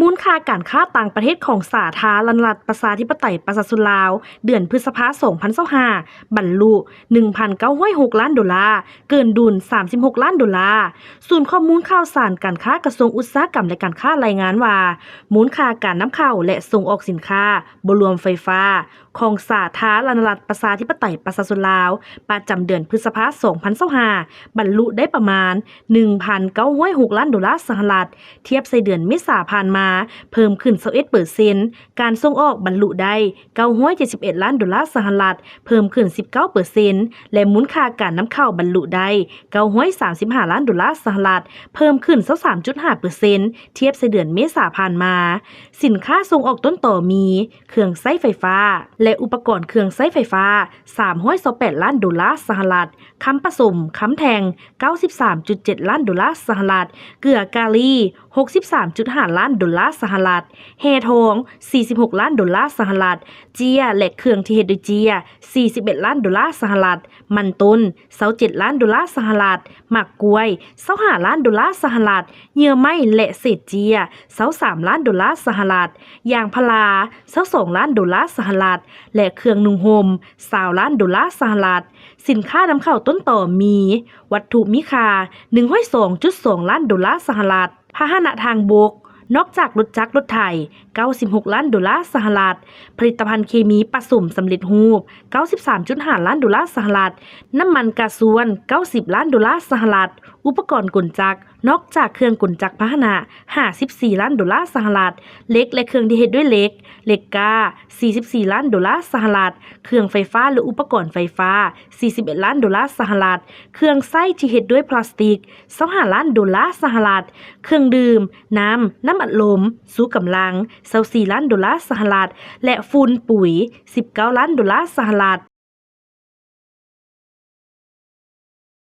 มูลค่าการค้าต่างประเทศของสาธารณรัฐประชาธิปไตยประชาชนลาวเดือนพฤษภาคม2025บรรลุ 1,906 ล้านดอลลาร์เกินดุล36 ล้านดอลลาร์ศูนย์ข้อมูลข่าวสารการค้ากระทรวงอุตสาหกรรมและการค้ารายงานว่ามูลค่าการนำเข้าและส่งออกสินค้าบ่รวมไฟฟ้าของสาธารณรัฐประชาธิปไตยประชาชนลาวประจำเดือนพฤษภาคม2025บรรลุได้ประมาณ 1,906 ล้านดอลลาร์สหรัฐเทียบใส่เดือนเมษายนผ่านมาเพิ่มขึ้น 21% การส่งออกบรรลุได้971 ล้านดอลลาร์สหรัฐเพิ่มขึ้น 19% และมูลค่าการนำเข้าบรรลุได้935 ล้านดอลลาร์สหรัฐเพิ่มขึ้น 23.5% เทียบใส่เดือนเมษายนผ่านมาสินค้าส่งออกต้นต่อมีเครื่องใช้ไฟฟ้าและอุปกรณ์เครื่องใช้ไฟฟ้า328 ล้านดอลลาร์สหรัฐค้ำผสมค้ำแทง 93.7 ล้านดอลลาร์สหรัฐเกลือกาลี63.5 ล้านดอลลาร์สหรัฐแฮทอง46 ล้านดอลลาร์สหรัฐเจียและเครื่องที่เฮ็ดด้วยเจีย41 ล้านดอลลาร์สหรัฐมันต้น27 ล้านดอลลาร์สหรัฐหมากกล้วย25 ล้านดอลลาร์สหรัฐเหยื่อไม้และเศษเจีย23 ล้านดอลลาร์สหรัฐยางพารา22 ล้านดอลลาร์สหรัฐและเครื่องนุ่งห่ม20 ล้านดอลลาร์สหรัฐสินค้านำเข้าต้นต่อมีวัตถุมีค่า 102.2 ล้านดอลลาร์สหรัฐพาหนะทางบกนอกจากรถจักรรถไถ96 ล้านดอลลาร์สหรัฐผลิตภัณฑ์เคมีผสมสำเร็จรูป93.5 ล้านดอลลาร์สหรัฐน้ำมันกระสวน90 ล้านดอลลาร์สหรัฐอุปกรณ์กลจักรนอกจากเครื่องกลจักรพาหนะ54 ล้านดอลลาร์สหรัฐเหล็กและเครื่องที่เฮ็ดด้วยเหล็กกา44 ล้านดอลลาร์สหรัฐเครื่องไฟฟ้าหรืออุปกรณ์ไฟฟ้า41 ล้านดอลลาร์สหรัฐเครื่องใช้ที่เฮ็ดด้วยพลาสติก25 ล้านดอลลาร์สหรัฐเครื่องดื่มน้ำอัดลมสู้กำลัง24 ล้านดอลลาร์สหรัฐและฝุ่นปุ๋ย19 ล้านดอลลาร์สหรัฐ